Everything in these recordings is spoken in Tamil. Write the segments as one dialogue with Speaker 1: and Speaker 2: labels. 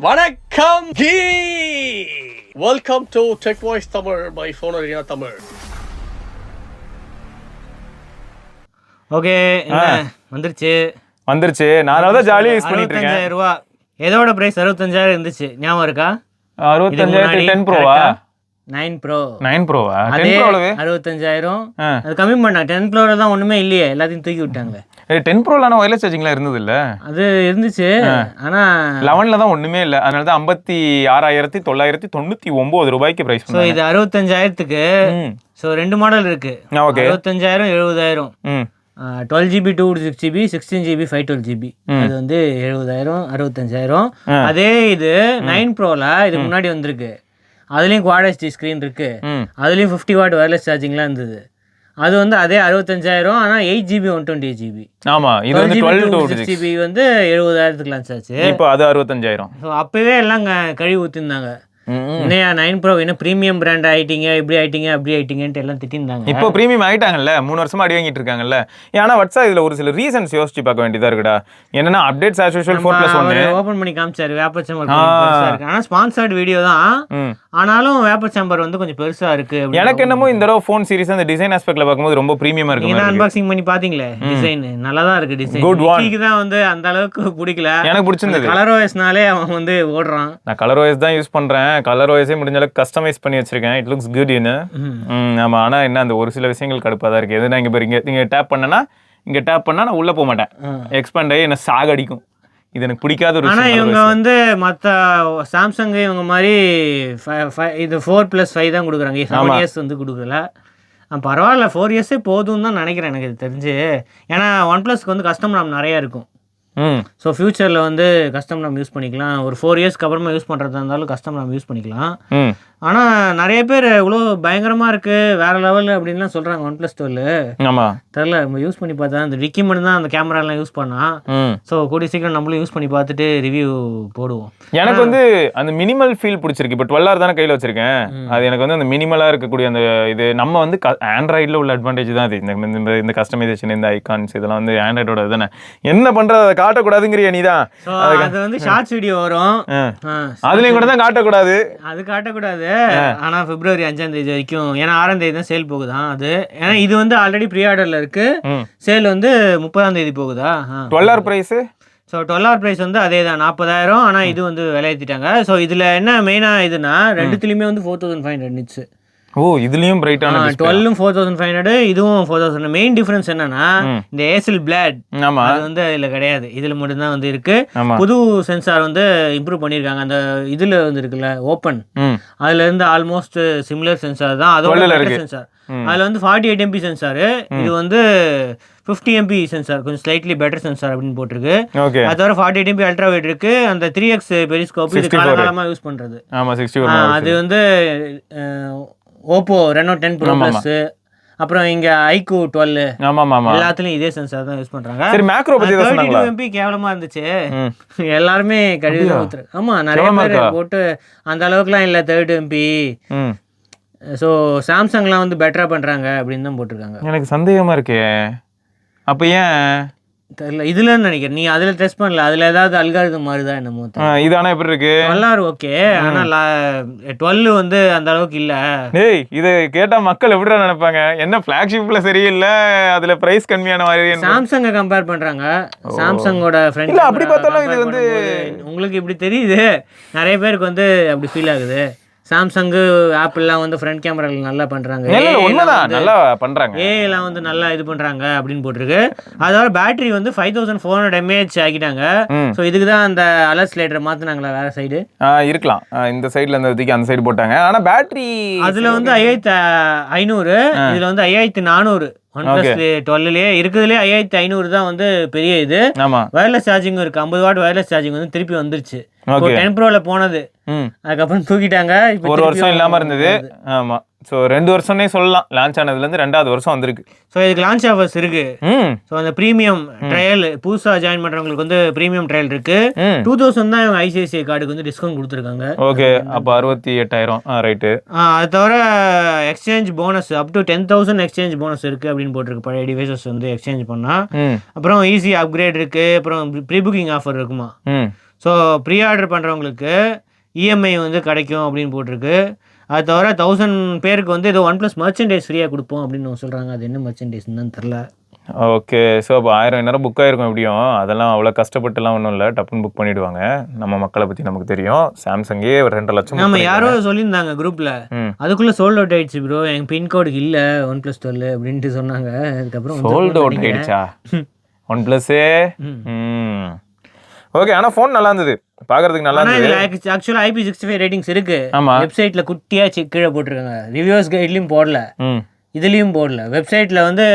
Speaker 1: வணக்கம் கீ. Welcome to tech voice Tamil by phone area Tamil.
Speaker 2: Okay, வந்துருச்சு. நான் தான் ஜாலியாக யூஸ் பண்ணிட்டு இருக்கேன். 65,000 ரூபா. எதோட பிரைஸ் 65,000 இருந்துச்சு, ஞாபகம் இருக்கா?
Speaker 1: 65,000 10 ப்ரோவா?
Speaker 2: 9 ப்ரோ.
Speaker 1: 9 ப்ரோவா?
Speaker 2: அதே 65,000. அது கம்மி பண்ணாங்க. 10 ப்ரோல தான் ஒண்ணுமே இல்லையே, எல்லாத்தையும் தூக்கி விட்டாங்க.
Speaker 1: 10 ப்ரோல வயர்லெஸ் சார்ஜிங்லாம் இருந்தது இல்ல?
Speaker 2: அது இருந்துச்சு, ஆனா
Speaker 1: 11ல தான் ஒண்ணுமே இல்ல. அதனால தான் 56,999 ரூபாய்க்கு பிரைஸ்
Speaker 2: பண்ணாங்க. சோ இது 65,000க்கு. சோ ரெண்டு மாடல் இருக்கு. 65,000 70,000. 12GB 256GB 16GB 512GB. அது வந்து 70,000 65,000. அதே இது 9 ப்ரோல இதுக்கு முன்னாடி வந்திருக்கு. அதுலயும் குவாட் HD ஸ்கிரீன் இருக்கு. அதுலயும் 50 வாட் வயர்லெஸ் சார்ஜிங்லாம் இருந்தது. அது வந்து அதே 65,000, ஆனா 8GB 128GB.
Speaker 1: ஆமா, இது வந்து
Speaker 2: 12GB வந்து 70,000க்கு லான்ச் ஆச்சு.
Speaker 1: இப்போ அது 65,000.
Speaker 2: அப்பவே எல்லாம் கழுவி ஊத்திருந்தாங்க. என்னையா 9 ப்ரோ என்ன பிரீமியம் பிராண்ட் ஆயிட்டீங்க, இப்படி ஆயிட்டீங்க அப்படி ஆயிட்டீங்கன்ட்டு எல்லாம் திட்டிருந்தாங்க.
Speaker 1: இப்போ பிரீமியம் ஆயிட்டாங்கல்ல, 3 வருஷமா அடி வாங்கிட்டு இருக்காங்கல்ல. ஏன்னா வட்சா இதுல ஒரு சில ரீசன்ஸ் யோசிச்சு பார்க்க வேண்டியதா இருக்குடா. என்னன்னா அப்டேட்ஸ் ஆஸ் யூசுவல் 4+1
Speaker 2: ஓபன் பண்ணி காமிச்சாரு. வேப்பர் சேம்பர் இருக்கு, ஆனா ஸ்பான்சர்ட் வீடியோ தான். ஆனாலும் வேப்பர் சேம்பர் வந்து கொஞ்சம் பெருசா இருக்கு.
Speaker 1: எனக்கு என்னமோ இந்த தடவை ஃபோன் சீரிஸ் அந்த டிசைன் ஆஸ்பெக்ட்ல பார்க்கும்போது ரொம்ப பிரீமியமா இருக்கு.
Speaker 2: நீங்க அன்பாக்சிங் பண்ணி பாத்தீங்களே, டிசைன் நல்லா தான் இருக்கு. டிசைன் குட் தான் வந்து அந்த அளவுக்கு பிடிக்கல. எனக்கு பிடிச்சிருந்தது. கலர் ஓஎஸ்னாலே அவன் வந்து ஓடுறான். நான் கலர் ஓஎஸ் தான் யூஸ் பண்றேன். கலர் ஓஎஸே முடிஞ்ச அளவுக்கு கஸ்டமைஸ் பண்ணி வச்சிருக்கேன். It looks good you. ஆமா, ஆனா என்ன அந்த ஒரு சில விஷயங்கள் கடுப்பா தான் இருக்கு. எதுனா இங்க பாருங்க, நீங்க டேப் பண்ணனா நான் உள்ள போக மாட்டேன். எக்ஸ்பேண்ட் ஆகி என்ன சாகடிக்கும். இது எனக்கு பிடிக்காத ஒரு விஷயம். ஆனா இவங்க வந்து மற்ற சாம்சங் இவங்க மாதிரி இது 4+5 தான் கொடுக்குறாங்க. 7 இயர்ஸ் வந்து கொடுக்கல. பரவாயில்ல, 4 இயர்ஸே போதும்னு தான் நினைக்கிறேன் எனக்கு இது தெரிஞ்சு. ஏன்னா OnePlusக்கு வந்து கஸ்டம் RAM நிறைய இருக்கும். ஸோ ஃபியூச்சரில் வந்து கஸ்டம் RAM யூஸ் பண்ணிக்கலாம். ஒரு 4 இயர்ஸ்க்கு அப்புறமா யூஸ் பண்ணுறதா இருந்தாலும் கஸ்டம் RAM யூஸ் பண்ணிக்கலாம். ஆனால் நிறைய பேர் இவ்வளோ பயங்கரமாக இருக்குது, வேறு லெவல் அப்படின்லாம் சொல்கிறாங்க OnePlus 12. ஆமாம், தெரில, நம்ம யூஸ் பண்ணி பார்த்தா அந்த விக்கி மட்டும் தான் அந்த கேமராலாம் யூஸ் பண்ணால். ஸோ கூடிய சீக்கிரம் நம்மளும் யூஸ் பண்ணி பார்த்துட்டு ரிவ்யூ போடுவோம்.
Speaker 1: எனக்கு வந்து அந்த மினிமல் ஃபீல் பிடிச்சிருக்கு. இப்போ 12R தானே கையில் வச்சிருக்கேன். அது எனக்கு வந்து அந்த மினிமலாக இருக்கக்கூடிய அந்த இது நம்ம வந்து ஆண்ட்ராய்டில் உள்ள அட்வான்டேஜ் தான் அது. இந்த கஸ்டமைசேஷன், இந்த ஐகான்ஸ் இதெல்லாம் வந்து ஆண்ட்ராய்டோட தானே. என்ன பண்ணுறது, அதை காட்டக்கூடாதுங்கிறிய நீ தான்.
Speaker 2: அது வந்து ஷார்ட்ஸ் வீடியோ வரும்,
Speaker 1: அதுலேயும் கூட தான் காட்டக்கூடாது.
Speaker 2: அது காட்டக்கூடாது. ஆனா February 5 வரைக்கும், ஏன்னா 6 தான் சேல் போகுதான் அது. ஏன்னா இது வந்து ஆல்ரெடி ப்ரீ ஆர்டர்ல இருக்கு. சேல் வந்து 30 போகுதா.
Speaker 1: 12R price.
Speaker 2: So 12R price வந்து அதே தான் 40,000. ஆனா இது வந்து விலை ஏற்றிட்டாங்க. ஸோ இதுல என்ன மெயினா இதுனா ரெண்டுத்துலயுமே வந்து 4,500 நிட்ஸ்.
Speaker 1: ஓ, இதுலயும் பிரைட்டான
Speaker 2: 12ம் 4,500, இதுவும் 4,000. மெயின் டிஃபரன்ஸ் என்னன்னா இந்த ஏசில் பிளாட் அது வந்து இதுல கிடையாது. இதுல மட்டும் தான் வந்து இருக்கு. புது சென்சார் வந்து இம்ப்ரூவ் பண்ணிருக்காங்க. அந்த இதுல வந்து இருக்குல்ல ஓப்பன், அதுல இருந்து ஆல்மோஸ்ட் சிமிலர் சென்சார் தான். அதோட சென்சார் அதுல வந்து 48 MP சென்சார். இது வந்து 50 MP சென்சார், கொஞ்சம் ஸ்லைட்லி பெட்டர் சென்சார் அப்படின்னு போட்டிருக்கு. அது தவிர 48 MP அல்ட்ரா வைட் இருக்கு. அந்த 3x பெரிஸ்கோப் இது காலகாலமா யூஸ் பண்றது. அது வந்து ஓப்போ ரெனோ 10 Pro Plus, அப்புறம் இங்க iQOO 12 எல்லாத்துலயும் இதே சென்சார் தான் யூஸ் பண்றாங்க.
Speaker 1: சரி, மேக்ரோ பத்தி தான் சொன்னாங்களா?
Speaker 2: 32 MP கேவலமா இருந்துச்சு. எல்லாருமே கழுவி ஊத்துறாங்க. ஆமா, நிறைய பேர் போட்டு அந்த அளவுக்குலாம் இல்ல 32 MP. ஸோ சாம்சங்லாம் வந்து பெட்டரா பண்றாங்க அப்படின்னு தான் போட்டிருக்காங்க.
Speaker 1: எனக்கு சந்தேகமா இருக்கு. அப்ப ஏன்
Speaker 2: தெரியல, இதுல நினைக்கிறேன். நீ அதுல டெஸ்ட் பண்ணல, அதுல ஏதாவது அல்காரிதம் மாதிரிதான் என்னமோ.
Speaker 1: இது ஆனா எப்படி இருக்கு?
Speaker 2: 12R ஓகே, ஆனா 12 வந்து அந்த அளவுக்கு இல்ல.
Speaker 1: டேய், இது கேட்டா மக்கள் எப்படிடா நினைப்பாங்க? என்ன ஃபிளாக்ஷிப்ல சரியில்லை, அதுல பிரைஸ் கம்மியான மாதிரி.
Speaker 2: சாம்சங்கை கம்பேர் பண்றாங்க. சாம்சங்கோட ஃப்ரெண்ட்
Speaker 1: இல்ல, அப்படி பார்த்தாலும் இது வந்து
Speaker 2: உங்களுக்கு இப்படி தெரியுது. நிறைய பேருக்கு வந்து அப்படி ஃபீல் ஆகுது. சாம்சங் ஆப்பிள்லாம் வந்து ஃப்ரண்ட் கேமரால நல்லா பண்றாங்க,
Speaker 1: நல்லா பண்றாங்க,
Speaker 2: ஏலாம் வந்து நல்லா இது பண்றாங்க அப்படின்னு போட்டிருக்கு. அதோட பேட்டரி வந்து 5400 mAh ஆக்கிட்டாங்க. ஸோ இதுக்கு தான் அந்த அலர்ட் ஸ்லைடரை மாத்தினாங்களா வேற சைடு
Speaker 1: இருக்கலாம். இந்த சைடுல இருந்து தூக்கி அந்த சைடு போட்டாங்க. ஆனா பேட்டரி
Speaker 2: அதுல வந்து 5500, இதுல வந்து 5400. OnePlus 12லயே இருக்குதுலயே 5500 தான் வந்து பெரிய இது. வயர்லெஸ் சார்ஜிங் இருக்கு. 50 வாட் வயர்லெஸ் சார்ஜிங் வந்து திருப்பி வந்துருச்சு. 10 Proல போனது, அதுக்கப்புறம் தூக்கிட்டாங்க.
Speaker 1: ஒரு வருஷம் இல்லாம இருந்தது. ஆமா, ஸோ 2 வருஷம்னே சொல்லலாம். லான்ச் ஆனதுலேருந்து 2வது வருஷம் வந்திருக்கு.
Speaker 2: ஸோ இதுக்கு லான்ச் ஆஃபர்ஸ் இருக்கு. ஸோ அந்த ப்ரீமியம் ட்ரையல் புதுசாக ஜாயின் பண்ணுறவங்களுக்கு வந்து ப்ரீமியம் ட்ரையல் இருக்கு. 2000 தான் இவங்க ஐசிஐசிஐ கார்டுக்கு வந்து டிஸ்கவுண்ட் கொடுத்துருக்காங்க.
Speaker 1: ஓகே, அப்போ 68,000 ரைட்டு. அது
Speaker 2: தவிர exchange bonus up to 10,000 exchange bonus இருக்கு அப்படின்னு போட்டிருக்கு. பழைய டிவைசஸ் வந்து எக்ஸ்சேஞ்ச் பண்ணா அப்புறம் ஈஸி அப்கிரேட் இருக்கு. அப்புறம் ப்ரீ புக்கிங் ஆஃபர் இருக்குமா. ஸோ ப்ரீ ஆர்டர் பண்ணுறவங்களுக்கு இஎம்ஐ வந்து கிடைக்கும் அப்படின்னு போட்டிருக்கு. அது தவிர 1000 பேருக்கு வந்து ஏதோ OnePlus மர்ச்சன்டைஸ் ஃப்ரீயாக கொடுப்போம் அப்படின்னு சொல்கிறாங்க. அது என்ன மர்ச்சன்டைஸ்ன்னு தெரில.
Speaker 1: ஓகே. ஸோ அப்போ 1000 நேரம் புக் ஆகிருக்கும் எப்படியும். அதெல்லாம் அவ்வளோ கஷ்டப்பட்டுலாம் ஒன்றும் இல்லை, டப்புன்னு புக் பண்ணிவிடுவாங்க. நம்ம மக்களை பற்றி நமக்கு தெரியும். சாம்சங்கே ஒரு 2 லட்சம்.
Speaker 2: நம்ம யாரோ சொல்லியிருந்தாங்க குரூப்பில், அதுக்குள்ளே சோல்ட் அவுட் ஆயிடுச்சு ப்ரோ, எங்கள் பின்கோடுக்கு இல்லை OnePlus 12 அப்படின்ட்டு சொன்னாங்க. அதுக்கப்புறம்
Speaker 1: சோல்ட் அவுட் ஆயிடுச்சா OnePlus-ஏ? ஓகே. ஆனால் ஃபோன் நல்லா இருந்தது, பார்க்கறதுக்கு நல்லா இருந்தது.
Speaker 2: ஆக்சுவலாக IP65 ரேட்டிங்ஸ் இருக்கு. வெப்சைட்டில் குட்டியாக கீழே போட்டிருக்காங்க. ரிவ்யூஸ் கைட்லையும் போடல, இதுலேயும் போடல. வெப்சைட்டில் வந்து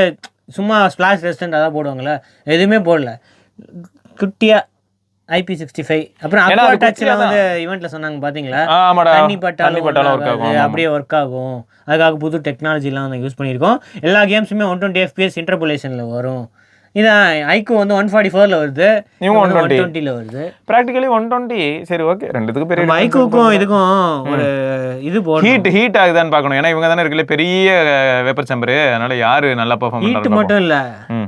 Speaker 2: சும்மா ஸ்பிளாஷ் ரெஸ்டன்ட் அதான் போடுவாங்களே, எதுவுமே போடல, குட்டியா IP65. அப்புறம் அக்வா டச்ல வந்து ஈவெண்ட்ல சொன்னாங்க பாத்தீங்களா, தண்ணி பட்டாலும் அப்படியே ஒர்க் ஆகும். அதுக்காக புது டெக்னாலஜிலாம் யூஸ் பண்ணியிருக்கோம். எல்லா கேம்ஸுமே 120 FPS இன்டர்போலேஷன்ல வரும். இதான் ஐக்கு வந்து 144ல வருது, இவங்க 120ல வருது.
Speaker 1: பிராக்டிகலி 120. சரி ஓகே, ரெண்டுத்துக்கும் பெரிய
Speaker 2: ஐக்குக்கும் இதுக்கும் ஒரு இது
Speaker 1: ஹீட் ஆகுதான்னு பார்க்கணும். ஏன்னா இவங்க தானே இருக்குல்ல பெரிய வேப்பர் சேம்பர், அதனால யாரு நல்லா பெர்ஃபார்ம் பண்றாங்க.
Speaker 2: ஹீட் மட்டும் இல்ல,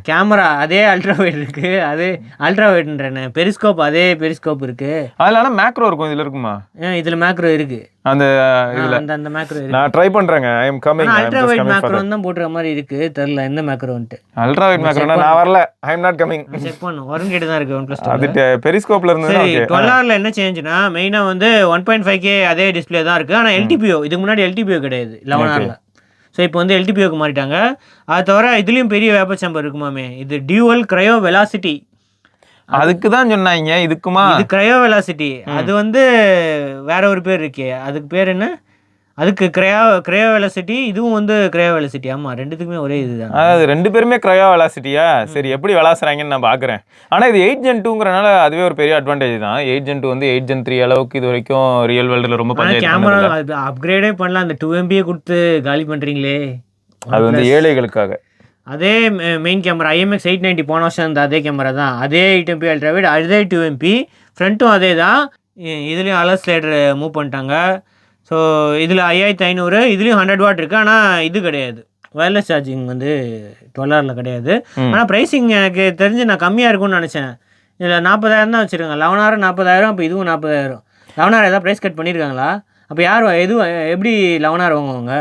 Speaker 2: கேமரா அதே அல்ட்ரா வைட் இருக்கு, அதே அல்ட்ரா வைட்ன்றேன், பெரிஸ்கோப் அதே பெரிஸ்கோப் இருக்கு.
Speaker 1: அதனால மேக்ரோ இருக்கும், இதுல இருக்குமா?
Speaker 2: இதுல மேக்ரோ இருக்கு.
Speaker 1: அந்த இதுல
Speaker 2: அந்த மேக்ரோ இருக்கு.
Speaker 1: நான் ட்ரை பண்றேங்க. I am coming.
Speaker 2: Ultra wide macro தான் போட்ற மாதிரி இருக்கு, தெரியல எந்த மேக்ரோன்ட்டு.
Speaker 1: அல்ட்ரா வைட் மேக்ரோனா நான் வரல, ஐ அம் நாட் கமிங்.
Speaker 2: செக் பண்ணு, வரங்கிட்ட தான் இருக்கு OnePlus 12.
Speaker 1: அது பெரிஸ்கோப்ல இருந்தது.
Speaker 2: ஓகே. 12ல என்ன சேஞ்ச்னா மெயினா வந்து 1.5K அதே டிஸ்ப்ளே தான் இருக்கு. ஆனா LTPO, இதுக்கு முன்னாடி LTPO கிடையாது 11ல. ஸோ இப்போ வந்து LTPOக்கு மாறிட்டாங்க. அது தவிர இதுலயும் பெரிய வேப்பர் சேம்பர் இருக்குமாமே, இது டியூவல் கிரையோ வெலாசிட்டி.
Speaker 1: அதுக்கு தான் சொன்னாங்க. இதுக்குமா?
Speaker 2: இது கிரையோ வெலாசிட்டி. அது வந்து வேற ஒரு பேர் இருக்கே, அதுக்கு பேர் என்ன? அதுக்கு கிரையோ வெலாசிட்டி, இதுவும் வந்து கிரையோ வெலாசிட்டி. ஆமா, ரெண்டுத்துக்குமே ஒரே இதுதான்.
Speaker 1: அது ரெண்டு பேருமே கிரையோ வெலாசிட்டியா? சரி, எப்படி விளாசுறாங்கன்னு நான் பார்க்குறேன். ஆனால் இது 8 Gen 2ங்கிறனால அதுவே ஒரு பெரிய அட்வான்டேஜ் தான். 8 Gen 2 வந்து 8 Gen 3 அளவுக்கு இது வரைக்கும் ரியல் வேர்ல்டில் ரொம்ப
Speaker 2: கேமரா அப்கிரேடே பண்ணலாம். அந்த 2 MB கொடுத்து காலி பண்ணுறீங்களே,
Speaker 1: அது வந்து ஏழைகளுக்காக.
Speaker 2: அதே மெயின் கேமரா IMX 890 போன வருஷம் அந்த அதே கேமரா தான். அதே 8 MP அல்ட்ரா வைட், அதே 2 MP, ஃப்ரண்ட்டும் அதே தான். இதுலேயும் அலர் ஸ்லைடர் மூவ் பண்ணிட்டாங்க. ஸோ இதில் 5500, இதுலேயும் 100 வாட் இருக்குது. ஆனால் இது கிடையாது, வயர்லெஸ் சார்ஜிங் வந்து 12ல கிடையாது. ஆனால் ப்ரைஸிங் எனக்கு தெரிஞ்சு நான் கம்மியாக இருக்கும்னு நினச்சேன். இதில் 40,000 தான் வச்சுருக்காங்க. 11,000 40,000, அப்போ இதுவும் 40,000. 11,000 ஏதாவது ப்ரைஸ் கட் பண்ணியிருக்காங்களா? அப்போ யார் எப்படி 11,000 வாங்குவாங்க?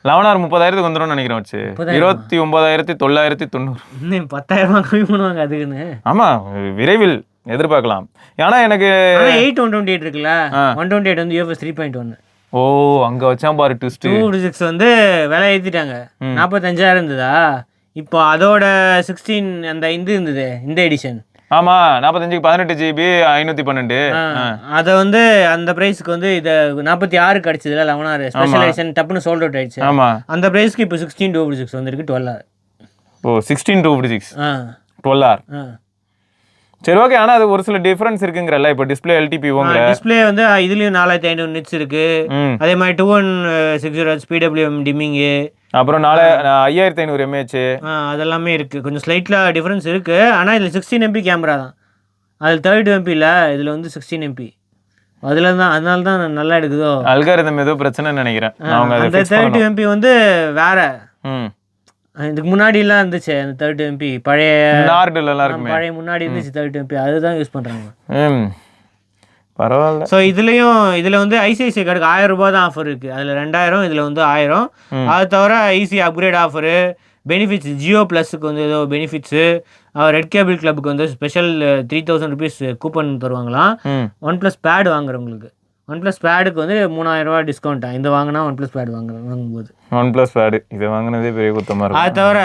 Speaker 1: 11,000 30,000க்கு வந்துடும் நினைக்கிறேன். வச்சு 29,990.
Speaker 2: 10,000 கம்மி பண்ணுவாங்க அதுக்குன்னு.
Speaker 1: ஆமாம், விரைவில் எதிர்பார்க்கலாம். ஏன்னா எனக்கு
Speaker 2: 8/128 இருக்குல்ல, 128 வந்து UFS 3.1.
Speaker 1: ஓ, அங்க வச்சான் பாரு ட்விஸ்ட்.
Speaker 2: 256 வந்து விலை ஏற்றிட்டாங்க. 45,000 இருந்ததா, இப்போ அதோட 16 அந்த இது இருந்தது, இந்த எடிஷன்.
Speaker 1: ஆமா, 45க்கு 18 GB 512.
Speaker 2: அதை வந்து அந்த பிரைஸ்க்கு வந்து இதை 46 கிடைச்சதுல 11,000 ஸ்பெஷல் எடிஷன் டப்புன்னு சோல்ட் அவுட் ஆயிடுச்சு.
Speaker 1: ஆமா, அந்த
Speaker 2: பிரைஸ்க்கு இப்போ 16,256 வந்திருக்கு. 12,000.
Speaker 1: ஓ, 16,256 12,000. சரி ஓகே. ஆனால் அது ஒரு சில டிஃபரன்ஸ் இருக்குங்கிறல்ல. இப்போ டிஸ்பிளே LTPOங்கிற
Speaker 2: டிஸ்பிளே வந்து இதுலேயும் 4500 நிட்ஸ் இருக்கு. அதே மாதிரி 2160 PWM டிம்மிங்கு,
Speaker 1: அப்புறம் 5500 mAh
Speaker 2: அதெல்லாமே இருக்குது. கொஞ்சம் ஸ்லைட்டில் டிஃப்ரென்ஸ் இருக்குது. ஆனால் இதில் 16 MP கேமரா தான், அதில் 32 MP இல்லை, இதில் வந்து 16 MP. அதில் தான், அதனால தான் நல்லா எடுக்குதோ.
Speaker 1: அல்காரிதம் ஏதோ பிரச்சனைன்னு நினைக்கிறேன்.
Speaker 2: அந்த 32 MP வந்து வேற, இதுக்கு முன்னாடிலாம் இருந்துச்சு அந்த 32 MP பழைய பழைய முன்னாடி இருந்துச்சு 32 MP, அதுதான் யூஸ் பண்ணுறாங்க.
Speaker 1: பரவாயில்ல.
Speaker 2: ஸோ இதில் வந்து ICICI கார்டுக்கு 1000 ரூபா தான் ஆஃபர் இருக்குது. அதில் 2000, இதில் வந்து 1000. அது தவிர easy upgrade offer, benefits Jio ப்ளஸுக்கு வந்து ஏதோ பெனிஃபிட்ஸு, ரெட் கேபிள் கிளப்புக்கு வந்து ஸ்பெஷல் 3000 rupees கூப்பன் தருவாங்களாம். OnePlus பேட் வாங்குறவங்களுக்கு. OnePlus பேடுக்கு வந்து 3000 ரூபா டிஸ்கவுண்ட்டா இந்த வாங்கினா OnePlus பேட் வாங்கும்போது.
Speaker 1: OnePlus பேடு இதை வாங்கினதே பெரிய குத்தமாக இருக்கும்.
Speaker 2: அது தவிர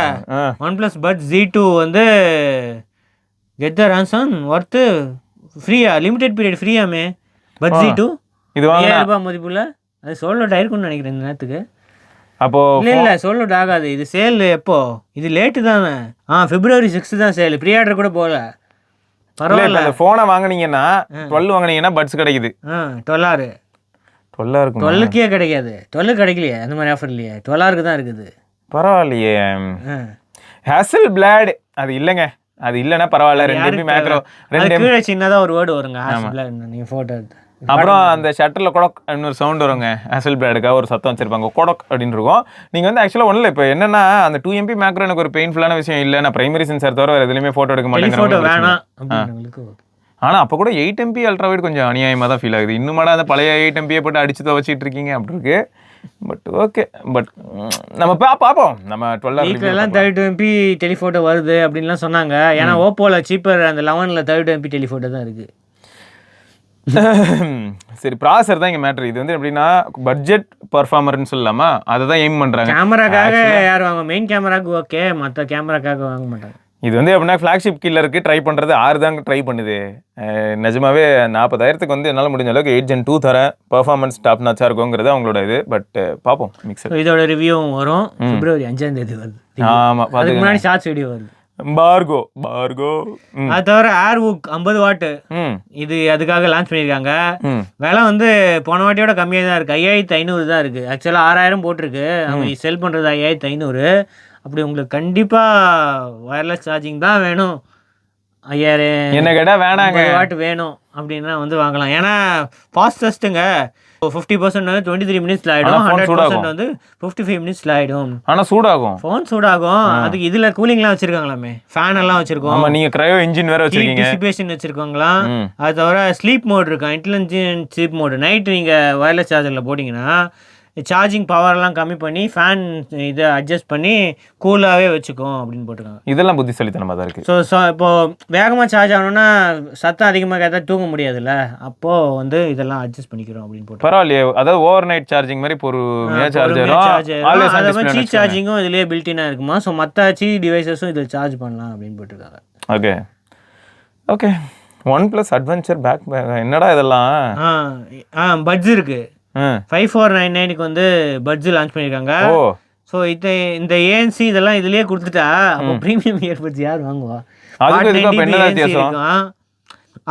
Speaker 2: OnePlus Buds Z2 வந்து கெட் த ரான்சன் ஒர்த்து ஃப்ரீயா, லிமிடெட் பீரியட் ஃப்ரீயாமே. Buds Z2
Speaker 1: இது
Speaker 2: 5000 ரூபாய் மதிப்புல. அது சோல்ட் அவுட் ஆயிருக்கும்னு நினைக்கிறேன் இந்த நேரத்துக்கு.
Speaker 1: அப்போ
Speaker 2: இல்லை சோல்ட் அவுட் ஆகாது. இது சேல் எப்போ? இது லேட்டு தானே. February 6 தான் சேல். ப்ரீ ஆர்டர் கூட போகல. பரவாயில்ல.
Speaker 1: இந்த ஃபோனை வாங்கினீங்கன்னா 12 வாங்கினீங்கன்னா பட்ஸ் கிடைக்குது.
Speaker 2: 12,000 இருக்கும். 12க்கே கிடைக்காது. 12 கிடைக்கலையே, அந்த மாதிரி ஆஃபர் இல்லையே. 12,000 தான் இருக்குது.
Speaker 1: பரவாயில்லையே. ஹேசல் பிளாட் அது இல்லைங்க, அது இல்லைன்னா பரவாயில்ல. 2 MB மேக்ரோ, 2
Speaker 2: கீழே சின்னதாக ஒரு வேர்டு வருங்க ஹேசல் பிளாட். நீங்கள் ஃபோட்டோ எடுத்து
Speaker 1: அப்புறம் அந்த ஷட்டரில் கொடக் அப்படின்னு ஒரு சவுண்ட் வருங்க. ஹேசல் பிளாடுக்காக ஒரு சத்தம் வச்சிருப்பாங்க, கொடக் அப்படின்னு இருக்கும். நீங்கள் வந்து ஆக்சுவலாக ஒன்றும் இல்லை. இப்போ என்னன்னா அந்த 2 MB மேக்ரோ எனக்கு ஒரு பெயின்ஃபுல்லான விஷயம் இல்லை. நான் பிரைமரி சென்சார் தவிர வேறு எதுலையுமே ஃபோட்டோ எடுக்க மாட்டேங்கிறேன். ஆனால் அப்போ கூட 8MP அல்ட்ரா வைட் கொஞ்சம் அநியாயமாக தான் ஃபீல் ஆகுது. இன்னுமாடா அந்த பழைய 8MP போட்டு அடிச்சு துவச்சிட்டு இருக்கீங்க அப்படி இருக்கு. பட் ஓகே, பட் நம்ம பார்ப்போம். நம்ம 12
Speaker 2: எல்லாம் 32MP டெலிஃபோட்டோ வருது அப்படின்லாம் சொன்னாங்க. ஏன்னா ஓப்போவில் சீப்பர் அந்த 11ல் 32MP டெலிஃபோட்டோ தான் இருக்குது.
Speaker 1: சரி, ப்ராசர் தான் இங்கே மேட்ரு. இது வந்து எப்படின்னா பட்ஜெட் பர்ஃபார்மர்னு சொல்லலாமா, அதை தான் எய்ம் பண்ணுறாங்க.
Speaker 2: கேமராக்காக யார் வாங்க, மெயின் கேமராக்கு ஓகே, மற்ற கேமராக்காக வாங்க மாட்டாங்க.
Speaker 1: இது வந்து எப்படின்னா ஃப்ளாக்ஷிப் கில்லருக்கு ட்ரை பண்ணுறது 6 தாங்க ட்ரை பண்ணுது. நிஜமாவே 40,000க்கு வந்து என்னால் முடிஞ்ச அளவுக்கு 8 Gen 2 தரேன், பர்ஃபார்மன்ஸ் டாப் நாச்சாக இருக்குங்கிறது அவங்களோட இது. பட் பார்ப்போம். மிக்சர்
Speaker 2: இதோட ரிவ்யூவும் வரும் February 5 வருது.
Speaker 1: ஆமாம்,
Speaker 2: அதுக்கு முன்னாடி ஷார்ட்ஸ் வீடியோ வருது.
Speaker 1: பார்கோ
Speaker 2: அது தவிர ஏர்வுக் 50 வாட் இது அதுக்காக லான்ச் பண்ணியிருக்காங்க. விலை வந்து போன வாட்டியோட கம்மியாக தான் இருக்குது. 5500 தான் இருக்குது. ஆக்சுவலாக 6000 போட்டிருக்கு. அவங்க செல் பண்ணுறது 5500. அப்படி உங்களுக்கு கண்டிப்பாக வயர்லெஸ் சார்ஜிங் தான் வேணும், 5000
Speaker 1: என்ன கேட்டால் வேணாங்க
Speaker 2: வாட் வேணும் அப்படின்னா வந்து வாங்கலாம். ஏன்னா ஃபாஸ்டஸ்ட்டுங்க 50% வந்து 23 மினிட்ஸில் ஆகிடும், 100% வந்து 55 மினிட்ஸில் ஆகிடும்.
Speaker 1: ஆனால் சூடாகும்,
Speaker 2: ஃபோன் சூடாகும். அதுக்கு இதில் கூலிங்லாம் வச்சுருக்காங்களாமே, ஃபேன் எல்லாம் வச்சுருக்கோம்.
Speaker 1: ஆமாம், நீங்கள் க்ரையோ இன்ஜின் வேறு வச்சுருக்கீங்க,
Speaker 2: டிசிபேஷன் வச்சுருக்காங்களாம். அது தவிர ஸ்லீப் மோட் இருக்கும், இன்டெலிஜென்ட் ஸ்லீப் மோடு. நைட்டு நீங்கள் வயர்லெஸ் சார்ஜரில் போட்டிங்கன்னா சார்ஜிங் பவர்லாம் கம்மி பண்ணி ஃபேன் இதை அட்ஜஸ்ட் பண்ணி கூலாகவே வச்சுக்கும் அப்படின்னு போட்டிருக்காங்க.
Speaker 1: இதெல்லாம் புத்திசாலித்தனமாக தான் இருக்குது.
Speaker 2: ஸோ இப்போது வேகமாக சார்ஜ் ஆகணும்னா சத்தம் அதிகமாக கேட்டால் தூங்க முடியாதுல்ல, அப்போது வந்து இதெல்லாம் அட்ஜஸ்ட் பண்ணிக்கிறோம் அப்படின்னு போட்டு.
Speaker 1: பரவாயில்லையே, அதாவது ஓவர் நைட் சார்ஜிங் மாதிரி பொறுமையாக
Speaker 2: சீ சார்ஜிங்கும் இதுலேயே பில்டினாக இருக்குமா. ஸோ மற்ற சீ டிவைசஸும் இதில் சார்ஜ் பண்ணலாம் அப்படின்னு போட்டிருக்காங்க.
Speaker 1: ஓகே OnePlus அட்வென்ச்சர் பேக் என்னடா இதெல்லாம்.
Speaker 2: பட்ஸ் இருக்குது. 5499க்கு வந்து பட்ஸ் லான்ச் பண்ணியிருக்காங்க. ஸோ இந்த ஏஎன்சி இதெல்லாம் இதுலேயே கொடுத்துட்டா அப்போ ப்ரீமியம் இயர்பட்ஸ் யார் வாங்குவா?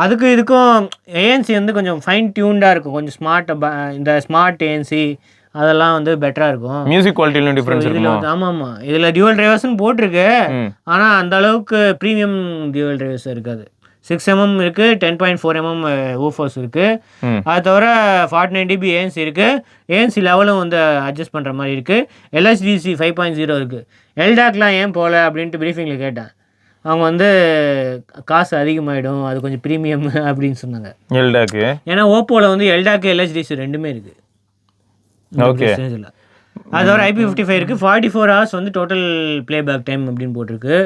Speaker 2: அதுக்கு இதுக்கும் ஏஎன்சி வந்து கொஞ்சம் ஃபைன் டியூன்டாக இருக்கும், கொஞ்சம் இந்த ஸ்மார்ட் ஏஎன்சி அதெல்லாம் வந்து பெட்டராக இருக்கும்.
Speaker 1: மியூசிக் குவாலிட்டியிலும் டிஃபரன்ஸ் இருக்கும்.
Speaker 2: ஆமாம், இதில் டியூவல் டிரைவர்ஸ்னு போட்டிருக்கு. ஆனால் அந்த அளவுக்கு ப்ரீமியம் டியூவல் டிரைவர்ஸ் இருக்காது. 6mm இருக்குது, 10.4mm ஊஃபர்ஸ் இருக்குது. அது தவிர 49dB ANC இருக்குது. ANC லெவலும் வந்து அட்ஜஸ்ட் பண்ணுற மாதிரி இருக்குது. LHDC 5.0 இருக்குது. எல்டாக்லாம் ஏன் போகல அப்படின்ட்டு ப்ரீஃபிங்கில் கேட்டேன். அவங்க வந்து காசு அதிகமாகிடும், அது கொஞ்சம் ப்ரீமியம் அப்படின்னு சொன்னாங்க
Speaker 1: எல்டாக்கு.
Speaker 2: ஏன்னா ஓப்போவில் வந்து எல்டாக்கு LHDC ரெண்டுமே இருக்குது.
Speaker 1: ஓகே,
Speaker 2: அது தவிர IP55 இருக்குது. 44 hours வந்து டோட்டல் ப்ளேபேக் டைம் அப்படின்னு போட்டிருக்கு.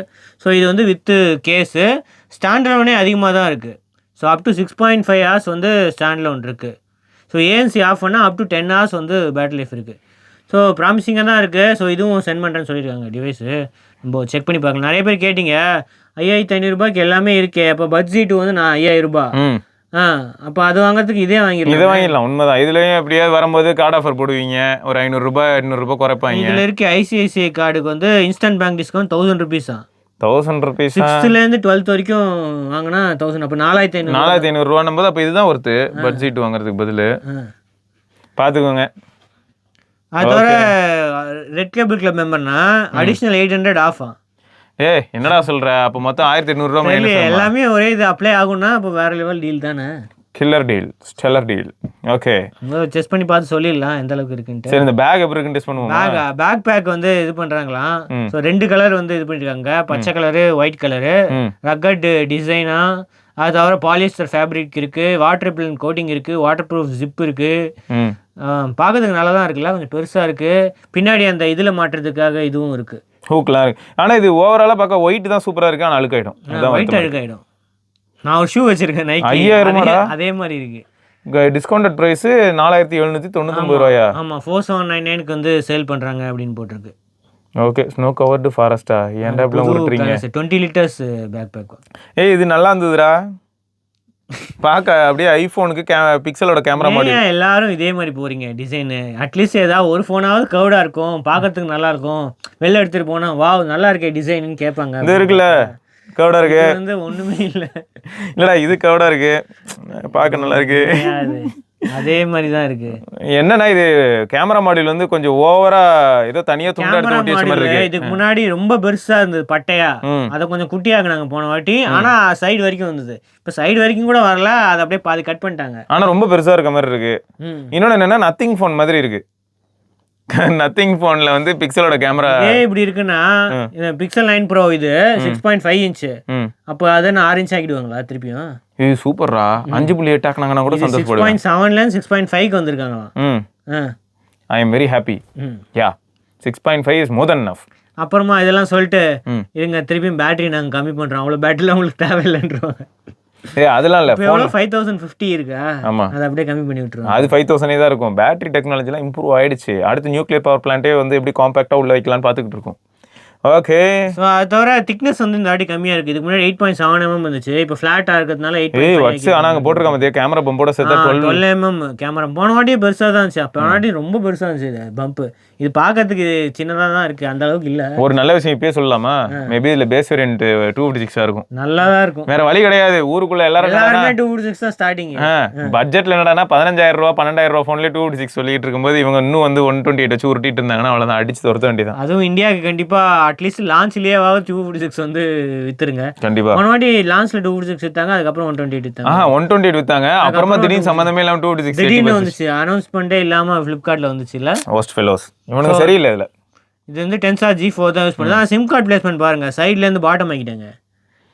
Speaker 2: ஸோ இது வந்து வித்து கேஸு ஸ்டாண்டர்டோனே அதிகமாக தான் இருக்குது. ஸோ அப் டு 6.5 hours வந்து ஸ்டாண்டலோன் இருக்குது. ஸோ ஏஎன்சி ஆஃப் பண்ணால் அப் டு 10 hours வந்து பேட்டரி லைஃப் இருக்குது. ஸோ ப்ராமிசிங்காக தான் இருக்குது. ஸோ இதுவும் சென்ட் பண்ணுறேன்னு சொல்லியிருக்காங்க டிவைஸு. நம்ம செக் பண்ணி பார்க்கலாம். நிறைய பேர் கேட்டிங்க 5500 எல்லாமே இருக்கே, அப்போ பட்ஜெட் வந்து நான் 5000. அப்போ அது வாங்குறதுக்கு இதே வாங்கிடலாம்.
Speaker 1: உண்மைதான். இதுலேயும் எப்படியாவது வரும்போது கார்டு ஆஃபர் போடுவீங்க, ஒரு 500 800 குறைப்பாங்க.
Speaker 2: இதில் இருக்க ஐசிஐசிஐ கார்டுக்கு வந்து instant bank discount 1000 rupees.
Speaker 1: 1000
Speaker 2: 6th-லேருந்து 12th வரைக்கும் வாங்கினா 1000. அப்போ
Speaker 1: 4500 போது அப்போ இதுதான் ஒருத்து பட்ஜெட் வாங்குறதுக்கு பதில். பார்த்துக்கோங்க.
Speaker 2: அது தவிர ரெட் கேபிள் கிளப் மெம்பர்னா அடிஷ்னல் 800 ஆஃபா.
Speaker 1: என்னடா சொல்ற? அப்போ மொத்தம் 1800
Speaker 2: எல்லாமே ஒரே இது அப்ளை ஆகும்னா அப்போ வேற லெவல் டீல் தானே.
Speaker 1: Killer deal, stellar deal. Okay,
Speaker 2: test பண்ணி பார்த்து சொல்லிடலாம் எந்த அளவுக்கு இருக்குன்னு.
Speaker 1: சரி, இந்த பேக் எப்படி இருக்குன்னு டெஸ்ட் பண்ணுவோம்.
Speaker 2: பேக் பேக் வந்து இது பண்றாங்களாம். ஸோ 2 கலர் வந்து இது பண்ணிருக்காங்க, பச்சை கலரு ஒயிட் கலரு. ரக்கட் டிசைனா. அது தவிர பாலிஸ்டர் ஃபேப்ரிக் இருக்கு, வாட்டர் ரிப்பலண்ட் கோட்டிங் இருக்கு, வாட்டர் ப்ரூஃப் ஜிப் இருக்கு. பார்க்கறதுக்கு நல்லா தான் இருக்குல்ல, கொஞ்சம் பெருசா இருக்கு. பின்னாடி அந்த இதுல மாட்டுறதுக்காக இதுவும் இருக்கு,
Speaker 1: ஹூக்லாம் இருக்கு. ஆனால் இது ஓவராலாக பார்க்க ஒயிட் தான் சூப்பராக இருக்கு, ஆனால் அழுக்காயிடும்.
Speaker 2: ஒயிட் அழுக்காயிடும். நான் ஒரு ஷூ வச்சிருக்கேன் நைக்கி,
Speaker 1: 5000
Speaker 2: அதே மாதிரி இருக்கு.
Speaker 1: Discounted price 4799.
Speaker 2: ஆமா, 4799க்கு வந்து சேல் பண்றாங்க அப்படின்னு போட்டிருக்கு.
Speaker 1: ஓகே, ஸ்னோ கவர்டு ஃபாரஸ்டா? ஏன்டா இப்படிலாம் உருட்டுறீங்க?
Speaker 2: 20 liters பேக் பேக்.
Speaker 1: இது நல்லா இருந்ததுடா பார்க்க. அப்படியே ஐஃபோனுக்கு பிக்சலோட கேமரா மாதிரி.
Speaker 2: எல்லாரும் இதே மாதிரி போறீங்க டிசைனு. அட்லீஸ்ட் ஏதாவது ஒரு ஃபோனாவது கவுடா இருக்கும், பார்க்கறதுக்கு நல்லா இருக்கும். வெளில எடுத்துட்டு போனா வாவ் நல்லா இருக்கே டிசைன்னு கேட்பாங்க.
Speaker 1: இது இருக்குல்ல கவுடா இருக்கு,
Speaker 2: வந்து ஒண்ணுமே
Speaker 1: இல்லடா இது கவுடா இருக்கு, பார்க்க நல்லா இருக்கு.
Speaker 2: அதே மாதிரி தான் இருக்கு.
Speaker 1: என்னன்னா இது கேமரா மாடியூல் வந்து கொஞ்சம் ஓவரா ஏதோ தனியா துண்டா எடுத்து ஒட்டி வச்ச மாதிரி இருக்கு.
Speaker 2: இதுக்கு முன்னாடி ரொம்ப பெருசா இருந்தது பட்டையா, அத கொஞ்சம் குட்டியாக்குனாங்க போன வாட்டி. ஆனா சைடு வரைக்கும் வந்தது, இப்ப சைடு வரைக்கும் கூட வரல, அதை அப்படியே பாதி கட் பண்ணிட்டாங்க.
Speaker 1: ஆனா ரொம்ப பெருசா இருக்க மாதிரி இருக்கு. இன்னொன்னு என்னன்னா நத்திங் ஃபோன் மாதிரி இருக்கு. நத்திங் ஃபோன்ல வந்து பிக்சலோட கேமரா
Speaker 2: இப்படி இருக்குன்னா பிக்சல் 9 ப்ரோ இது 6.5 இன்ச் அப்போ அதை 6 இன்ச் ஆக்கிடுவாங்களா திருப்பியும்?
Speaker 1: இது சூப்பர்ரா 5.8 ஆக்குனாங்கன்னா கூட சந்தோஷப்படுவேன்.
Speaker 2: 6.7ல 6.5க்கு வந்திருக்காங்களாம்.
Speaker 1: I am very happy. Yeah 6.5 is more then enough.
Speaker 2: அப்புறமா இதெல்லாம் சொல்லிட்டு இருங்க திருப்பியும் பேட்டரி நாங்கள் கம்மி பண்ணுறோம், அவ்வளோ பேட்டரிலாம் உங்களுக்கு தேவையில்லைன்றோம்.
Speaker 1: அதெல்லாம் இல்லை,
Speaker 2: எவ்வளோ 5050 இருக்கா? ஆமாம், அதை அப்படியே கம்மி பண்ணி விட்டுருவோம்.
Speaker 1: அது 5000 தான் இருக்கும். பேட்டரி டெக்னாலஜிலாம் இம்ப்ரூவ் ஆயிடுச்சு. அடுத்து நியூக்ளியர் பவர் பிளான்ட்டே வந்து எப்படி காம்பாக்டாக உள்ள வைக்கலான்னு பார்த்துக்கிட்டு இருக்கோம். ஓகே.
Speaker 2: ஸோ அது தவிர திக்னஸ் வந்து இந்த வாட்டி கம்மியாக இருக்குது. இதுக்கு முன்னாடி 8.7 mm இருந்துச்சு, இப்போ ஃப்ளாட்டாக இருக்கிறதுனால 8.
Speaker 1: ஆனால் அங்கே போட்டிருக்காம பார்த்தியா கேமரா பம்போட சேர்த்தா
Speaker 2: 12 mm கேமரா. போன வாட்டியே பெருசாக தான் இருந்துச்சு, அப்போ வாட்டி ரொம்ப பெருசாக இருந்துச்சு இது பம்பு. இது பார்க்கறதுக்கு சின்னதாக தான் இருக்குது, அந்த அளவுக்கு இல்லை.
Speaker 1: ஒரு நல்ல விஷயம் இப்பயே சொல்லலாமா? மேபி இதில் பேஸ் வேரியன்ட் 256 இருக்கும்.
Speaker 2: நல்லா தான் இருக்கும்,
Speaker 1: வேற வழி கிடையாது. ஊருக்குள்ள எல்லாருமே
Speaker 2: 256 தான் ஸ்டார்டிங்.
Speaker 1: பட்ஜெட்ல என்னடா 15000 ரூபா 12000 ரூபா ஃபோன்லேயே 256 சொல்லிட்டு இருக்கும்போது இவங்க இன்னும் வந்து 128 வச்சு உருட்டிட்டு இருந்தாங்கன்னா அவ்வளோதான், அடிச்சு துரத்த வேண்டியதான்.
Speaker 2: அதுவும் இந்தியாவுக்கு கண்டிப்பாக அட்லீஸ்ட் லான்ச்லேயே 256 வந்து வித்துருங்க கண்டிப்பா. ஒரு வாட்டி லான்ச்ல 256 வித்தாங்க, அதுக்கப்புறம் 128 வித்தாங்க.
Speaker 1: 128 வித்தாங்க, அப்புறமா திடீர்னு சம்பந்தமே இல்லாம 256
Speaker 2: திடீர்னு வந்துச்சு. அனௌன்ஸ்மென்ட்டே இல்லாம ஃபிளிப்கார்ட்ல வந்துச்சு இல்ல.
Speaker 1: ஹோஸ்ட் ஃபெலோஸ் இவனுக்கு சரியில்லை. இதுல
Speaker 2: இது வந்து Tensor G4 தான் யூஸ் பண்ணுது. சிம் கார்டு பிளேஸ்மெண்ட் பாருங்க, சைடுல இருந்து பாட்டம் ஆக்கிட்டாங்க.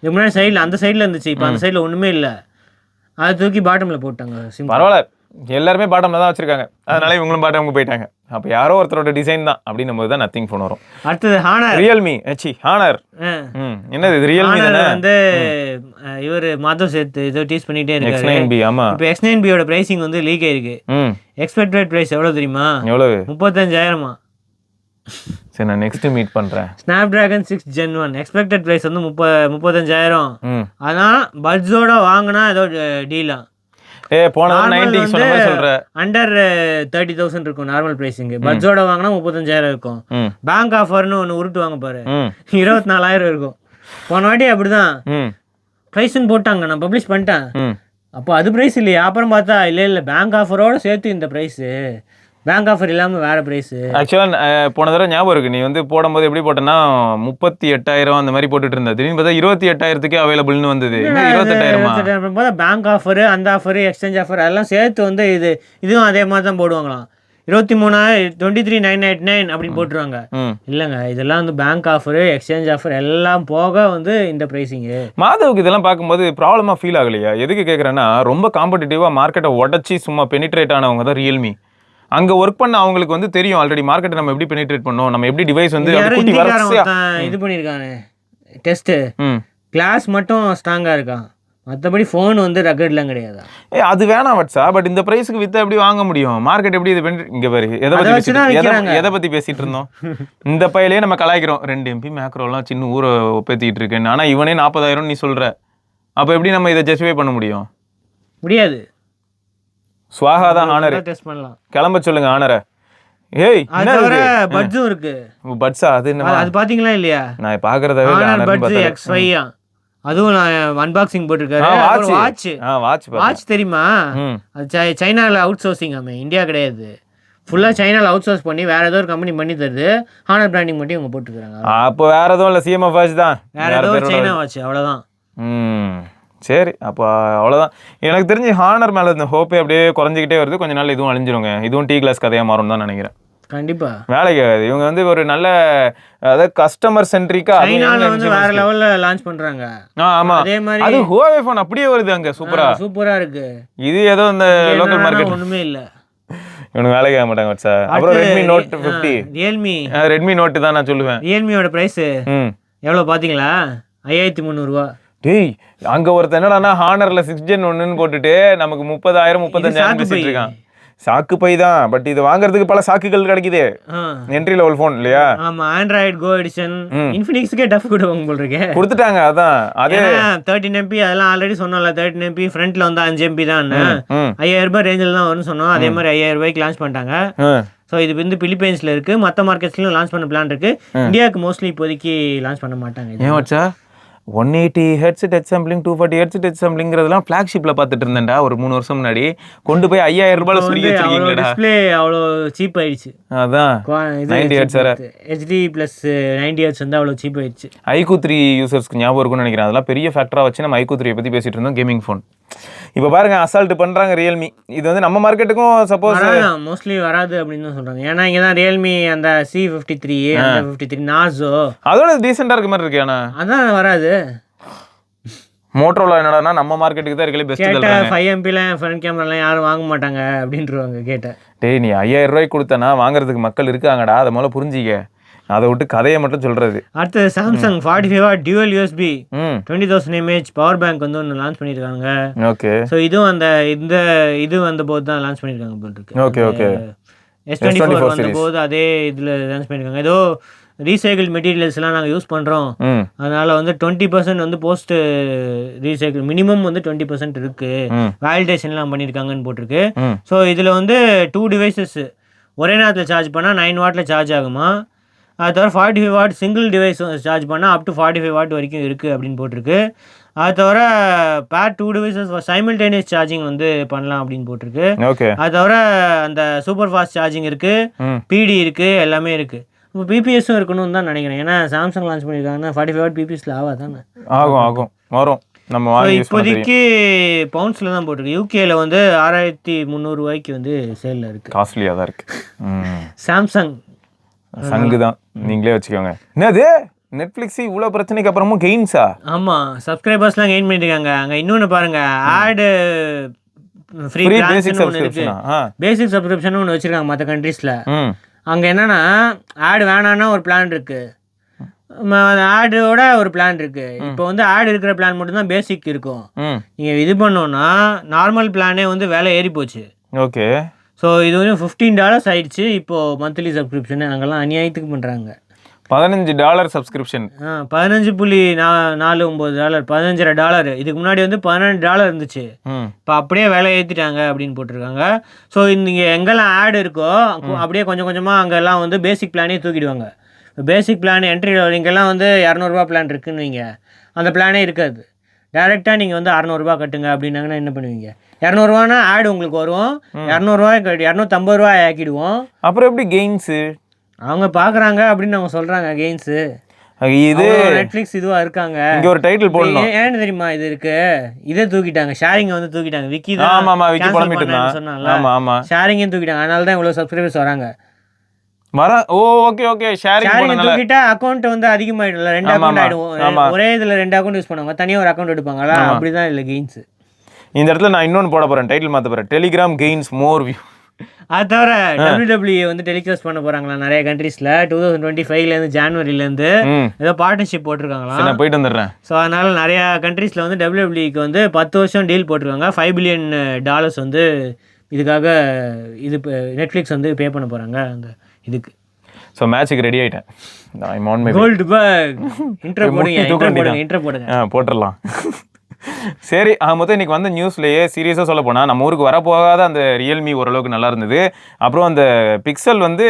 Speaker 2: இதுக்கு முன்னாடி சைடுல அந்த சைடுல இருந்துச்சு, இப்போ அந்த சைடுல ஒண்ணுமே இல்ல, அதை தூக்கி பாட்டம்ல போட்டாங்க. சிம்
Speaker 1: பரவாயில்ல, எல்லாருமே பாட்டம்ல தான் வச்சிருக்காங்க, அதனால இவங்களும் பாட்டம்க்கு போயிட்டாங்க. அப்ப யாரோ ஒருத்தரோட டிசைன் தான் அப்படின்னும் போது தான் நத்திங் ஃபோன் வரும்.
Speaker 2: அடுத்தது ஹானர்,
Speaker 1: ரியல்மி. ஹானர் என்னது? இது ரியல்மி தானே?
Speaker 2: வந்து இவர் மாதவ் சேத் ஏதோ டீஸ் பண்ணிட்டே இருக்காரு.
Speaker 1: X9B. ஆமா,
Speaker 2: இப்போ X9B யோட பிரைசிங் வந்து லீக் ஆயிருக்கு. எக்ஸ்பெக்டட் பிரைஸ் எவ்வளவு தெரியுமா?
Speaker 1: எவ்வளவு?
Speaker 2: 35,000.
Speaker 1: சரி, நான் நெக்ஸ்ட் மீட் பண்றேன்.
Speaker 2: Snapdragon 6 Gen 1 எக்ஸ்பெக்டட் பிரைஸ் வந்து 35,000. ஆனா பட்ஜோட வாங்கினா ஏதோ டீலா.
Speaker 1: போன 90 சொன்ன மாதிரி சொல்ற.
Speaker 2: அண்டர் 30,000 இருக்கும் நார்மல் பிரைசிங். பட்ஜோட வாங்கினா 35,000 இருக்கும். பேங்க் ஆஃபர்னு ஒன்று உருட்டுவாங்க பாரு, 24,000 இருக்கும். போன வாட்டி அப்படிதான் பிரைஸ்ன்னு போட்டாங்க, நான் பப்ளிஷ் பண்ணிட்டேன். அப்போ அது பிரைஸ் இல்லையா? அப்புறம் பார்த்தா இல்லை பேங்க் ஆஃபரோட சேர்த்து இந்த பிரைஸ், பேங்க் ஆஃபர் இல்லாமல் வேற பிரைஸ்.
Speaker 1: ஆக்சுவலாக போன தடவை ஞாபகம் இருக்கு, நீ வந்து போடும்போது எப்படி போட்டேன்னா 38,000 அந்த மாதிரி போட்டுட்டு இருந்த. திடீர்னு பார்த்தா 28,000க்கு அவைலபிள்னு வந்தது. 28,000
Speaker 2: போது பேங்க் ஆஃபர், அந்த ஆஃபர், எக்ஸ்சேஞ்ச் ஆஃபர் எல்லாம் சேர்த்து வந்து இதுவும் அதே மாதிரி தான் போடுவாங்களாம். 23,999 அப்படின்னு போட்டுருவாங்க. இல்லைங்க, இதெல்லாம் வந்து பேங்க் ஆஃபர், எக்ஸ்சேஞ்ச் ஆஃபர் எல்லாம் போக வந்து இந்த பிரைசிங்கு.
Speaker 1: மாதவுக்கு இதெல்லாம் பார்க்கும்போது ப்ராப்ளமாக ஃபீல் ஆகலையா? எதுக்கு கேட்குறேன்னா, ரொம்ப காம்படிட்டிவாக மார்க்கெட்டை உடச்சி சும்மா பெனிட்ரேட் ஆனவங்க தான் ரியல்மி. அங்கே ஒர்க் பண்ண அவங்களுக்கு வந்து தெரியும் ஆல்ரெடி மார்க்கெட்டை நம்ம எப்படி பெனிட்ரேட் பண்ணோம், நம்ம எப்படி டிவைஸ் வந்து
Speaker 2: இது பண்ணியிருக்காங்க. டெஸ்ட்டு கிளாஸ் மட்டும் ஸ்ட்ராங்காக இருக்கான், மற்றபடி ஃபோன் வந்து ரகட்லாம் கிடையாது.
Speaker 1: அது வேணாம் வட்ஸா. பட் இந்த ப்ரைஸுக்கு விற்று எப்படி வாங்க முடியும்? மார்க்கெட் எப்படி இது இங்கே பாரு, எதை பற்றி பேசிகிட்டு இருந்தோம்? இந்த பையிலே நம்ம கலாய்க்கிறோம், 2 MP மேக்ரோலாம் சின்ன ஊரை ஒப்பேற்றிட்டு இருக்கேன்னு. ஆனால் இவனே 40,000 நீ சொல்கிற, அப்போ எப்படி நம்ம இதை ஜஸ்டிஃபை பண்ண முடியும்?
Speaker 2: முடியாது.
Speaker 1: ஸ்வாகா தான் ஹானர்
Speaker 2: டெஸ்ட் பண்ணலாம்.
Speaker 1: கிளம்ப சொல்லுங்க ஹானரை. ஏய்,
Speaker 2: பட்ஸும் இருக்கு.
Speaker 1: பட்ஸா? அது என்ன? அது
Speaker 2: பாத்தீங்களா இல்லையா?
Speaker 1: நான் பாக்குறதவே
Speaker 2: பட்ஸ் X5. அதுவும் நான் அன்பாக்சிங் போட்டிருக்காரு. வாட்ச் தெரியுமா? அது சைனால அவுட் சோர்சிங். இந்தியா கிடையாது, ஃபுல்லா சைனால அவுட் சோர்ஸ் பண்ணி வேற ஏதோ ஒரு கம்பெனி பண்ணி தருது. ஹானர் பிராண்டிங் மட்டும் இவங்க போட்டுருக்காங்க.
Speaker 1: அப்போ வேற எதுவும் இல்லை, CMF வாட்ச் தான்,
Speaker 2: வேற ஏதோ சைனா வாட்ச், அவ்வளவுதான்.
Speaker 1: சரி, அப்போ அவ்வளோதான். எனக்கு தெரிஞ்சு ஹானர் மேலே இந்த ஹோப்பே அப்படியே குறைஞ்சிக்கிட்டே வருது. கொஞ்ச நாள் இதுவும் அழிஞ்சிருங்க. இதுவும் டீ கிளாஸ் கதையாக மாறும் தான் நினைக்கிறேன்.
Speaker 2: கண்டிப்பா
Speaker 1: வேலைக்கு இவங்க வந்து ஒரு நல்ல, அதாவது கஸ்டமர் சென்ட்ரிக்கா
Speaker 2: வேற லெவல்ல லான்ச் பண்றாங்க.
Speaker 1: ஆமா, அதே மாதிரி அது ஹுவாவே ஃபோன் அப்படியே வருது அங்க. சூப்பரா இருக்கு. இது ஏதோ இந்த லோக்கல் மார்க்கெட் ஒண்ணுமே இல்ல, இவனுக்கு வேலைக்கு ஆக மாட்டாங்க வச்சா. அப்புறம் Redmi Note 50, Redmi Note தான் நான் சொல்லுவேன். ரியல்மியோட பிரைஸ் எவ்வளவு பாத்தீங்களா? 5,300 ரூபா. டேய், அங்க ஒருத்தர் என்னடானா ஹானர்ல 6 Gen 1ன்னு போட்டுட்டு நமக்கு 30,000 35,000 பேசிட்டு இருக்கான். சாக்கு பை தான், பட் இது வாங்குறதுக்கு பல சாக்குகள் கிடைக்குது. என்ட்ரி லெவல் ஃபோன் இல்லையா? ஆமா, ஆண்ட்ராய்டு கோ எடிஷன். இன்ஃபினிக்ஸ்க்கே டஃப் கொடுவாங்க போல இருக்கே, கொடுத்துட்டாங்க. அதான் அதே 13 MP அதெல்லாம் ஆல்ரெடி சொன்னோம்ல. 13 MP ஃப்ரண்ட்ல வந்து 5 MP தான், 5,000 ரூபாய் ரேஞ்சில் தான் வரும்னு சொன்னோம். அதே மாதிரி 5,000 ரூபாய்க்கு லான்ச் பண்ணிட்டாங்க. ஸோ இது வந்து பிலிப்பைன்ஸ்ல இருக்கு, மற்ற மார்க்கெட்ஸ்லயும் லான்ச் பண்ண பிளான் இருக்கு. இந்தியாவுக்கு மோஸ்ட்லி இப்போதைக்கு லான்ச் பண்ண மாட்டாங்க. ஏன் வச்சா 180 Hz touch sampling, 240 Hz touch சாம்பிளிங்கிறதுலாம் ஃபிளாக்ஷிப்ல பார்த்துட்டு இருந்தேன்டா ஒரு 3 வருஷம் முன்னாடி. கொண்டு போய் 5,000 ரூபாய் சொல்லி வச்சிருக்கீங்களா? டிஸ்ப்ளே அவ்வளோ சீப் ஆயிடுச்சு. அதான் 90 Hz HD + 90 Hz வந்து அவ்வளோ சீப் ஆயிடுச்சு. iQOO 3 யூசர்ஸ்க்கு ஞாபகம் இருக்கும்னு நினைக்கிறேன். அதெல்லாம் பெரிய ஃபேக்டரா வச்சு நம்ம iQOO 3 பத்தி பேசிட்டு இருந்தோம். கேமிங் ஃபோன் இப்போ பாருங்க அசால்ட் பண்றாங்க ரியல்மி. இது வந்து நம்ம மார்க்கெட்டுக்கும் சப்போஸ்
Speaker 2: மோஸ்ட்லி வராது அப்படின்னு தான் சொல்றாங்க. ஏன்னா இங்க தான் ரியல்மி அந்த C53 அந்த 53 நார்சோ
Speaker 1: அதோட டீசெண்டா இருக்க மாதிரி இருக்கு. ஆனா
Speaker 2: அதான் வராது.
Speaker 1: மோட்டோரோலா என்னடான்னா நம்ம மார்க்கெட்டுக்கு தான் இருக்கலே பெஸ்ட்
Speaker 2: கேட்டா 5MP ஃப்ரண்ட் கேமராலாம் யாரும் வாங்க மாட்டாங்க அப்படின்றாங்க. கேட்டேன்
Speaker 1: டேய் நீ 5000 ரூபாய்க்கு கொடுத்தனா வாங்குறதுக்கு மக்கள் இருக்காங்கடா, அதை முதல்ல புரிஞ்சிக்க. அதை விட்டு கதையை மட்டும் சொல்றது.
Speaker 2: அடுத்து Samsung 45W dual USB 20,000 mAh power bank வந்து ஒன்று லான்ச் பண்ணியிருக்காங்க.
Speaker 1: ஓகே.
Speaker 2: ஸோ இதுவும் அந்த இது வந்த போது தான் லான்ச் பண்ணியிருக்காங்க போல் இருக்கு.
Speaker 1: Okay okay.
Speaker 2: S24 வந்த போது அதே இதில் லான்ச் பண்ணியிருக்காங்க. ஏதோ ரீசைக்கிள் மெட்டீரியல்ஸ்லாம் நாங்கள் யூஸ் பண்ணுறோம், அதனால் வந்து 20% வந்து போஸ்ட் ரீசைக்கிள் மினிமம் வந்து 20% இருக்குது, வேலிடேஷன்லாம் பண்ணியிருக்காங்கன்னு போட்டிருக்கு. ஸோ இதில் வந்து 2 டிவைசஸ் ஒரே நேரத்தில் சார்ஜ் பண்ணால் 9 வாட்டில் சார்ஜ் ஆகுமா. அது தவிர 45W சிங்கிள் டிவைஸ் சார்ஜ் பண்ணால் அப் டு 45W வரைக்கும் இருக்குது அப்படின்னு போட்டிருக்கு. அது தவிர பேர் 2 டிவைசஸ் சைமல்டேனியஸ் சார்ஜிங் வந்து பண்ணலாம் அப்படின்னு போட்டிருக்கு. அது தவிர அந்த சூப்பர் ஃபாஸ்ட் சார்ஜிங் இருக்குது, PD இருக்குது, எல்லாமே இருக்குது. இப்போ பிபிஎஸும் இருக்கணும்னு தான் நினைக்கிறேன். ஏன்னா சாம்சங் லான்ச் பண்ணியிருக்காங்கன்னா 45W பிபிஎஸ்ல ஆகாதானே?
Speaker 1: ஆகும் வரும். நம்ம
Speaker 2: இப்போதைக்கு பவுண்ட்ஸில் தான் போட்டிருக்கு. யூகேல வந்து 6300 வந்து சேலில் இருக்குது.
Speaker 1: காஸ்ட்லியாக தான் இருக்குது.
Speaker 2: சாம்சங்
Speaker 1: சங்கு தான், நீங்களே வச்சுக்கோங்க. என்னது நெட்ஃப்ளிக்ஸ் இவ்வளோ பிரச்சனைக்கு அப்புறமும் கெயின்ஸா?
Speaker 2: ஆமாம், சப்ஸ்கிரைபர்ஸ்லாம் கெயின் பண்ணியிருக்காங்க. அங்கே இன்னொன்று பாருங்க, ஆடு ஃப்ரீ பேசிக் சப்ஸ்கிரிப்ஷன் ஒன்று வச்சுருக்காங்க மற்ற கண்ட்ரீஸில். அங்கே என்னென்னா ஆடு வேணான்னா ஒரு பிளான் இருக்குது, ஆடோட ஒரு பிளான் இருக்குது. இப்போ வந்து ஆடு இருக்கிற பிளான் மட்டும்தான் பேசிக் இருக்கும். நீங்கள் இது பண்ணோன்னா நார்மல் பிளானே வந்து விலை ஏறி போச்சு.
Speaker 1: ஓகே.
Speaker 2: ஸோ இது வந்து $15 ஆயிடுச்சு இப்போது மந்த்லி சப்ஸ்கிரிப்ஷன். அங்கெல்லாம் அநியாயத்துக்கு பண்ணுறாங்க.
Speaker 1: $15 சப்ஸ்கிரிப்ஷன்.
Speaker 2: $15.49 $15.5. இதுக்கு முன்னாடி வந்து $12 இருந்துச்சு. இப்போ அப்படியே விலை ஏற்றிட்டாங்க அப்படின்னு போட்டிருக்காங்க. ஸோ இங்கே எங்கெல்லாம் ஆடு இருக்கோ அப்படியே கொஞ்சம் கொஞ்சமாக அங்கெல்லாம் வந்து பேசிக் பிளானே தூக்கிடுவாங்க. பேசிக் பிளான் என்ட்ரி இங்கெல்லாம் வந்து $200 பிளான் இருக்குன்னு வைங்க, அந்த பிளானே இருக்காது. டேரெக்டாக நீங்கள் வந்து $600 கட்டுங்க அப்படின்னாங்கன்னா என்ன பண்ணுவீங்க? $200 ஆடு உங்களுக்கு வரும், $250 ஆக்கிடுவோம்.
Speaker 1: அப்புறம் எப்படி கெயின்ஸு?
Speaker 2: அவங்க பார்க்குறாங்க அப்படின்னு அவங்க சொல்கிறாங்க கெயின்ஸு. இது நெட்ஃப்ளிக்ஸ் இதுவாக இருக்காங்க.
Speaker 1: இங்கே ஒரு டைட்டில் போடணும்.
Speaker 2: ஏன்னு தெரியுமா இது இருக்கு, இதே தூக்கிட்டாங்க, ஷேரிங்கை வந்து தூக்கிட்டாங்க. விக்கி தான் சொன்னால ஷேரிங்கையும் தூக்கிட்டாங்க. அதனால தான் இவ்வளோ சப்ஸ்கிரைபர்ஸ் வராங்க. ஷேரிங் தூக்கிட்டா அக்கௌண்ட் வந்து அதிகமாயிடும்ல, 2 அக்கௌண்ட் ஆயிடும். ஒரே இதில் 2 அக்கௌண்ட் யூஸ் பண்ணுவாங்க, தனியாக ஒரு அக்கௌண்ட் எடுப்பாங்களா, அப்படிதான் இல்லை கெயின்ஸ்.
Speaker 1: இந்த இடத்துல நான் இன்னொன்று போட போகிறேன், டைட்டில் மாற்ற போகிறேன், டெலிகிராம் கெயின்ஸ் மோர் வியூ.
Speaker 2: அது தவிர WWE வந்து டெலிகாஸ்ட் பண்ண போகிறாங்களா நிறைய கண்ட்ரீஸில். 2025 ஜனவரிலேருந்து ஏதோ பார்ட்னர்ஷிப் போட்டிருக்காங்களா,
Speaker 1: போயிட்டு வந்துடுறேன்.
Speaker 2: ஸோ அதனால் நிறையா கண்ட்ரீஸில் வந்து WWEக்கு வந்து 10 வருஷம் டீல் போட்டிருக்காங்க. $5 பில்லியன் வந்து இதுக்காக இது நெட்ஃப்ளிக்ஸ் வந்து பே பண்ண போகிறாங்க அந்த இதுக்கு.
Speaker 1: ஸோ மேட்சுக்கு ரெடி ஆகிட்டேன்.
Speaker 2: கோல்டு பேக் இன்ட்ரோ போடுங்க.
Speaker 1: போட்டுடலாம். சரி, மொத்தம் இன்னைக்கு வந்த நியூஸ்லேயே சீரியஸாக சொல்ல போனால் நம்ம ஊருக்கு வரப்போகாத அந்த ரியல்மி ஓரளவுக்கு நல்லா இருந்தது. அப்புறம் அந்த பிக்சல் வந்து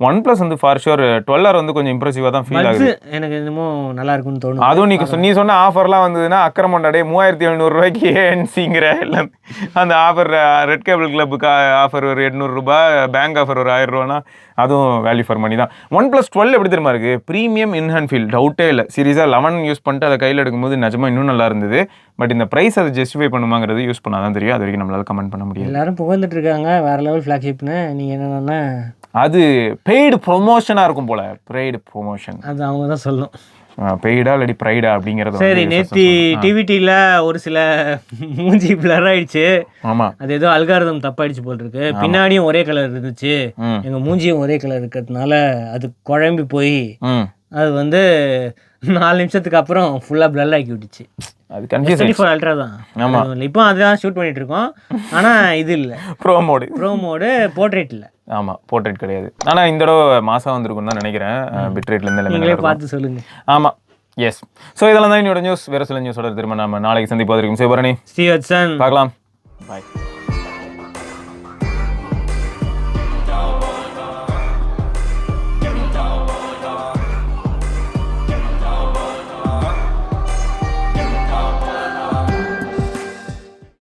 Speaker 1: ஒன் ப்ளஸ் வந்து ஃபார் ஷுர் 12R வந்து கொஞ்சம் இம்ப்ரெசிவாக தான் ஃபீல் ஆகுது.
Speaker 2: எனக்கு இன்னமும் நல்லா இருக்குன்னு தோணும்.
Speaker 1: அதுவும் நீ சொன்ன ஆஃபர்லாம் வந்ததுன்னா அக்கரமோண்டாடே $3700 ஏன்சிங்கிற எல்லாம் அந்த ஆஃபர், ரெட் கேபிள் கிளப்புக்கு ஆஃபர் ஒரு $800, பேங்க் ஆஃபர் ஒரு $1000, அதுவும் வேல்யூ ஃபார் மணி தான். ஒன் ப்ளஸ் 12 எப்படி தெரியுமா இருக்குது, ப்ரீமியம் இன்ஹேண்ட் ஃபீல், டவுட்டே இல்லை. சீரியஸாக 11 யூஸ் பண்ணிட்டு அதை கையில் எடுக்கும்போது நிஜமாக இன்னும் நல்லா இருந்தது. பட் இந்த ப்ரைஸ் அதை ஜஸ்டிஃபை பண்ணுமாங்கிறது யூஸ் பண்ணால் தான் தெரியும். அது வரைக்கும் நம்மளால கமெண்ட் பண்ண முடியாது.
Speaker 2: எல்லாரும் புகழ்ந்துட்டு இருக்காங்க வேற லெவல் ஃப்ளாக்ஷிப்னு. நீங்கள் என்னன்னா
Speaker 1: அது பெய்டு ப்ரொமோஷனாக இருக்கும் போல, பெய்டு ப்ரொமோஷன் அது அவங்க தான் சொல்லணும். பெய்டா இல்லாட்டி ப்ரைடா அப்படிங்கிறது. சரி, நேற்று டிவிடியில் ஒரு சில மூஞ்சி பிளர் ஆயிடுச்சு. ஆமாம், அது ஏதோ அல்காரிதம் தப்பாயிடுச்சு போல் இருக்கு. பின்னாடியும் ஒரே கலர் இருந்துச்சு, எங்கள் மூஞ்சியும் ஒரே கலர் இருக்கிறதுனால அது குழம்பி போய் அது வந்து 4 நிமிஷத்துக்கு அப்புறம் ஃபுல்லாக பிளர் ஆக்கி விட்டுச்சு. அது கன்ஃபியூஸ் அல்ட்ரா தான். ஆமாம், இப்போ அதுதான் ஷூட் பண்ணிட்டு இருக்கோம். ஆனால் இது இல்லை, ப்ரோ மோடு போர்ட்ரேட் இல்லை. ஆமாம், போர்ட்ரேட் கிடையாது. ஆனால் இந்த தடவை மாதம் வந்திருக்குன்னு தான் நினைக்கிறேன். பிட்ரேட்லேருந்து நீங்களே பார்த்து சொல்லுங்கள். ஆமாம், எஸ். ஸோ இதெல்லாம் தான் என்னோட நியூஸ். வேறு சில நியூஸோட திரும்ப நம்ம நாளைக்கு சந்திப்பதற்கும் சிவபரணி ஸ்ரீவத்சன் பார்க்கலாம். பாய்.